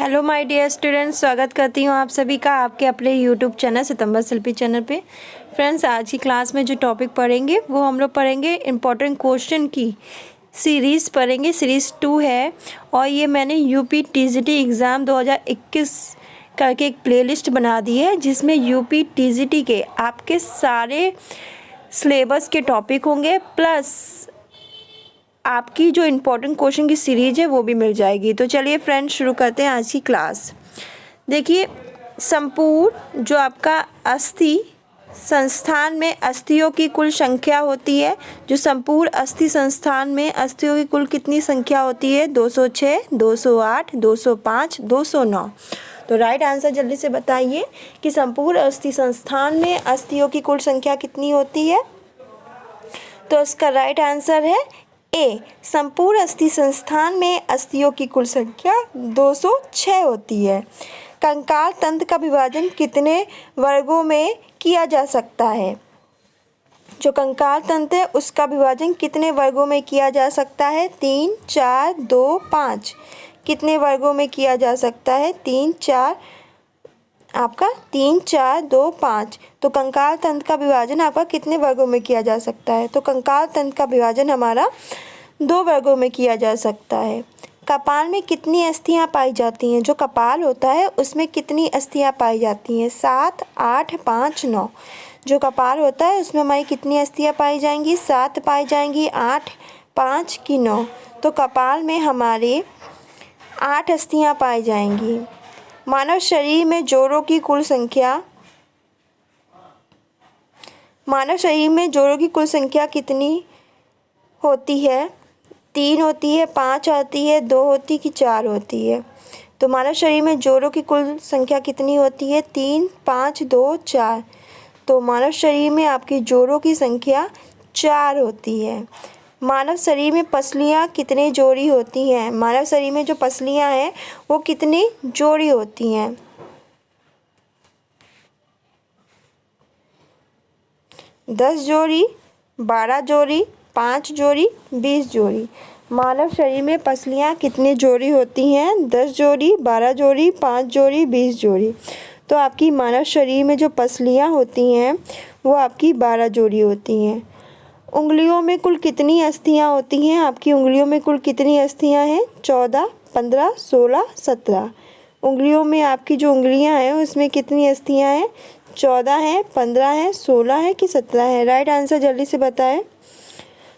Hello my dear students, स्वागत करती हूँ आप सभी का आपके अपने यूट्यूब चैनल सितंबर शिल्पी चैनल पे। फ्रेंड्स, आज की क्लास में जो टॉपिक पढ़ेंगे वो हम लोग पढ़ेंगे इम्पोर्टेंट क्वेश्चन की सीरीज़ पढ़ेंगे। सीरीज़ 2 है और ये मैंने यूपी टीजीटी एग्ज़ाम 2021 करके एक प्लेलिस्ट बना दी है जिसमें यूपी टीजीटी के आपके सारे सिलेबस के टॉपिक होंगे, प्लस आपकी जो इम्पोर्टेंट क्वेश्चन की सीरीज है वो भी मिल जाएगी। तो चलिए फ्रेंड्स, शुरू करते हैं आज की क्लास। देखिए, संपूर्ण जो आपका अस्थि संस्थान में अस्थियों की कुल संख्या होती है, जो संपूर्ण अस्थि संस्थान में अस्थियों की कुल कितनी संख्या होती है? 206, 208, 205, 209। तो राइट आंसर जल्दी से बताइए कि संपूर्ण अस्थि संस्थान में अस्थियों की कुल संख्या कितनी होती है? तो इसका राइट आंसर है ए, संपूर्ण अस्थि संस्थान में अस्थियों की कुल संख्या 206 होती है। कंकाल तंत्र का विभाजन कितने वर्गों में किया जा सकता है? जो कंकाल तंत्र है उसका विभाजन कितने वर्गों में किया जा सकता है? 3, 4, 2, 5। कितने वर्गों में किया जा सकता है? 3, 4, आपका 3, 4, 2, 5। तो कंकाल तंत्र का विभाजन आपका कितने वर्गों में किया जा सकता है? तो कंकाल तंत्र का विभाजन हमारा 2 वर्गों में किया जा सकता है। कपाल में कितनी अस्थियां पाई जाती हैं? जो कपाल होता है उसमें कितनी अस्थियां पाई जाती हैं? 7, 8, 5, 9। जो कपाल होता है उसमें हमारी कितनी अस्थियां पाई जाएंगी? 7 पाई जाएंगी, 8, 5 की 9। तो कपाल में हमारे 8 अस्थियां पाई जाएंगी। मानव शरीर में जोड़ों की कुल संख्या कितनी होती है? 3 होती है, 5 होती है, 2 होती कि 4 होती है? तो मानव शरीर में जोड़ों की कुल संख्या कितनी होती है? 3, 5, 2, 4। तो मानव शरीर में आपकी जोड़ों की संख्या 4 होती है। मानव शरीर में पसलियाँ कितनी जोड़ी होती हैं? मानव शरीर में जो पसलियाँ हैं वो कितनी जोड़ी होती हैं? 10 जोड़ी, 12 जोड़ी, 5 जोड़ी, 20 जोड़ी। मानव शरीर में पसलियाँ कितनी जोड़ी होती हैं? 10 जोड़ी, 12 जोड़ी, 5 जोड़ी, 20 जोड़ी। तो आपकी मानव शरीर में जो पसलियाँ होती हैं वो आपकी 12 जोड़ी होती हैं। उंगलियों में कुल कितनी अस्थियां होती हैं? आपकी उंगलियों में कुल कितनी अस्थियां हैं? 14, 15, 16, 17। उंगलियों में आपकी जो उंगलियां हैं उसमें कितनी अस्थियां हैं? 14 हैं, 15 हैं, 16 है कि 17 है? राइट आंसर जल्दी से बताएं।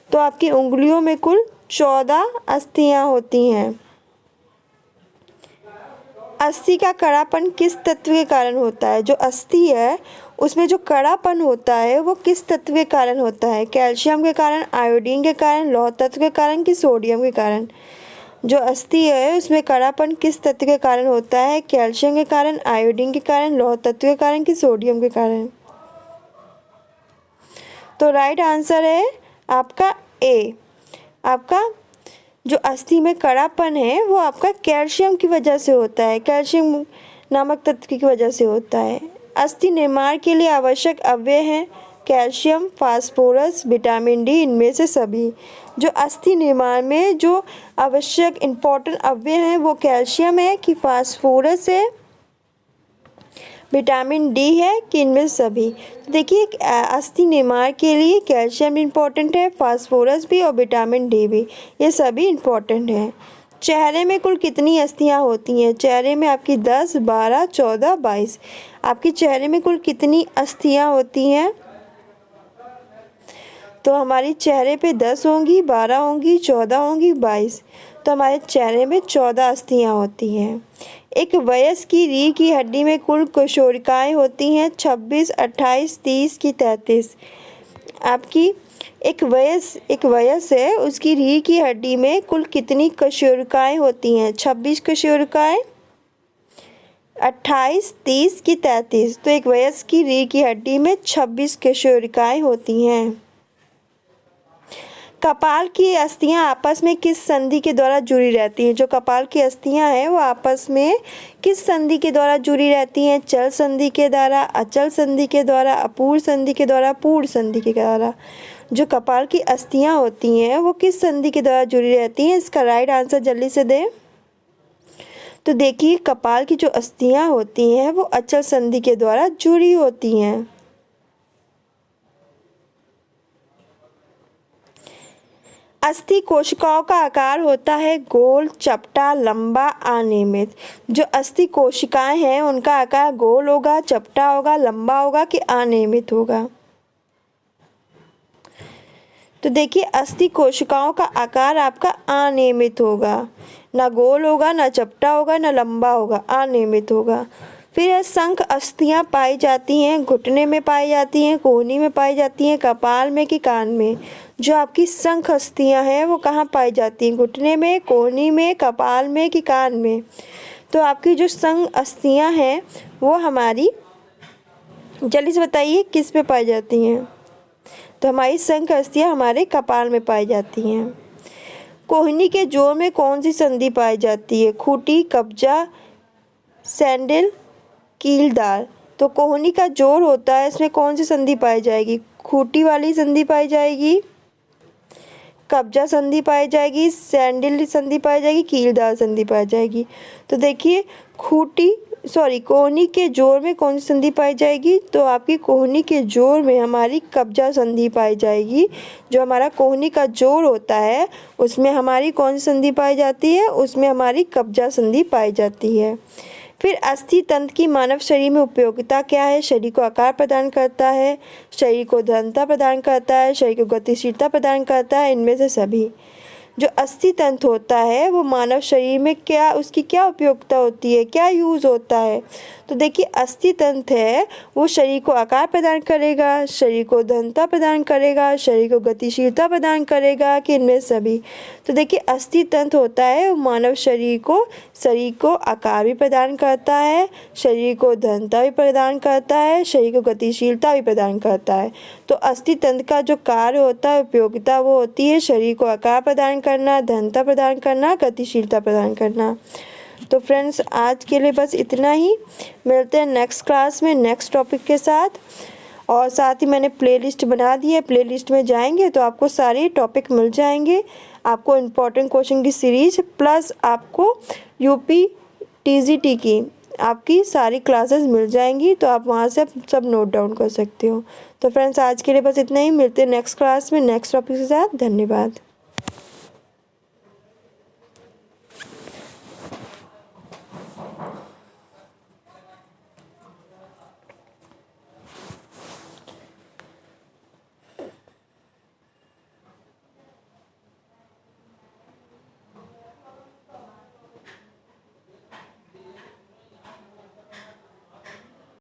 तो आपकी उंगलियों में कुल 14 अस्थियां होती हैं। अस्थि का कड़ापन किस तत्व के कारण होता है? जो अस्थि है उसमें जो कड़ापन होता है वो किस तत्व के कारण होता है? कैल्शियम के कारण, आयोडीन के कारण, लौह तत्व के कारण कि सोडियम के कारण? जो अस्थि है उसमें कड़ापन किस तत्व के कारण होता है? कैल्शियम के कारण, आयोडीन के कारण, लौह तत्व के कारण कि सोडियम के कारण? तो राइट आंसर है आपका ए। आपका जो अस्थि में कड़ापन है वो आपका कैल्शियम की वजह से होता है, कैल्शियम नामक तत्व की वजह से होता है। अस्थि निर्माण के लिए आवश्यक अवयव हैं कैल्शियम, फास्फोरस, विटामिन डी, इनमें से सभी। जो अस्थि निर्माण में जो आवश्यक इम्पोर्टेंट अवयव हैं वो कैल्शियम है कि फास्फोरस है, विटामिन डी है कि इनमें सभी? देखिए, अस्थि निर्माण के लिए कैल्शियम इम्पोर्टेंट है, फास्फोरस भी और विटामिन डी भी, ये सभी इम्पोर्टेंट हैं। चेहरे में कुल कितनी अस्थियां होती हैं? चेहरे में आपकी 10, 12, 14, 22। आपके चेहरे में कुल कितनी अस्थियां होती हैं? तो हमारी चेहरे पे 10 होंगी, 12 होंगी, 14 होंगी, 22। तो हमारे चेहरे में 14 अस्थियां होती हैं। एक वयस्क की रीढ़ की हड्डी में कुल कोशिकाएं होती हैं 26, 28, 30 की 33। आपकी एक वयस्क है उसकी रीढ़ की हड्डी में कुल कितनी कोशिकाएं होती हैं? 26 कोशिकाएं, 28, 30 की 33। तो एक वयस्क की रीढ़ की हड्डी में 26 कोशिकाएं होती हैं। कपाल की अस्थियां आपस में किस संधि के द्वारा जुड़ी रहती हैं? जो कपाल की अस्थियां हैं वो आपस में किस संधि के द्वारा जुड़ी रहती हैं? चल संधि के द्वारा, अचल संधि के द्वारा, अपूर्ण संधि के द्वारा, पूर्ण संधि के द्वारा? जो कपाल की अस्थियां होती हैं वो किस संधि के द्वारा जुड़ी रहती हैं? इसका राइट आंसर जल्दी से दें। तो देखिए कपाल की जो अस्थियां होती हैं वो अचल संधि के द्वारा जुड़ी होती हैं। अस्थि कोशिकाओं का आकार होता है गोल, चपटा, लंबा, अनियमित। जो अस्थि कोशिकाएं हैं उनका आकार गोल होगा, चपटा होगा, लंबा होगा कि अनियमित होगा। तो देखिए अस्थि कोशिकाओं का आकार आपका अनियमित होगा, ना गोल होगा, ना चपटा होगा, ना लंबा होगा, अनियमित होगा। फिर शंख अस्थियां पाई जाती हैं, घुटने में पाई जाती हैं, कोहनी में पाई जाती हैं, कपाल में कि कान में। जो आपकी शंख अस्थियां हैं वो कहाँ पाई जाती हैं, घुटने में, कोहनी में, कपाल में कि कान में। तो आपकी जो शंख अस्थियां हैं वो हमारी, जल्दी से बताइए किस पे पाई जाती हैं। तो हमारी शंख अस्थियां हमारे कपाल में पाई जाती हैं। कोहनी के जोड़ में कौन सी संधि पाई जाती है, खूंटी, कब्जा, सैंडल, कीलदार। तो कोहनी का जोड़ होता है, इसमें कौन सी संधि पाई जाएगी, खूंटी वाली संधि पाई जाएगी, कब्जा संधि पाई जाएगी, सैंडल संधि पाई जाएगी, कीलदार संधि पाई जाएगी। तो देखिए कोहनी के जोड़ में कौन सी संधि पाई जाएगी, तो आपकी कोहनी के जोड़ में हमारी कब्जा संधि पाई जाएगी। जो हमारा कोहनी का जोड़ होता है उसमें हमारी कौन सी संधि पाई जाती है, उसमें हमारी कब्जा संधि पाई जाती है। फिर अस्थि तंत्र की मानव शरीर में उपयोगिता क्या है, शरीर को आकार प्रदान करता है, शरीर को दृढ़ता प्रदान करता है, शरीर को गतिशीलता प्रदान करता है, इनमें से सभी। जो अस्थि तंत्र होता है वो मानव शरीर में उसकी क्या उपयोगिता होती है, क्या यूज़ होता है। तो देखिए अस्थि तंत्र है वो शरीर को आकार प्रदान करेगा, शरीर को दृढ़ता प्रदान करेगा, शरीर को गतिशीलता प्रदान करेगा कि इनमें सभी। तो देखिए अस्थि तंत्र होता है वो मानव शरीर को आकार भी प्रदान करता है, शरीर को दृढ़ता भी प्रदान करता है, शरीर को गतिशीलता भी प्रदान करता है। तो अस्थि तंत्र का जो कार्य होता है, उपयोगिता, वो होती है शरीर को आकार प्रदान करना, दृढ़ता प्रदान करना, गतिशीलता प्रदान करना। तो फ्रेंड्स आज के लिए बस इतना ही, मिलते हैं नेक्स्ट क्लास में नेक्स्ट टॉपिक के साथ। और साथ ही मैंने प्लेलिस्ट बना दी है, प्लेलिस्ट में जाएंगे तो आपको सारे टॉपिक मिल जाएंगे, आपको इम्पोर्टेंट क्वेश्चन की सीरीज प्लस आपको यूपी टीजीटी की आपकी सारी क्लासेस मिल जाएंगी, तो आप वहाँ से सब नोट डाउन कर सकते हो। तो फ्रेंड्स आज के लिए बस इतना ही, मिलते हैं नेक्स्ट क्लास में नेक्स्ट टॉपिक के साथ। धन्यवाद।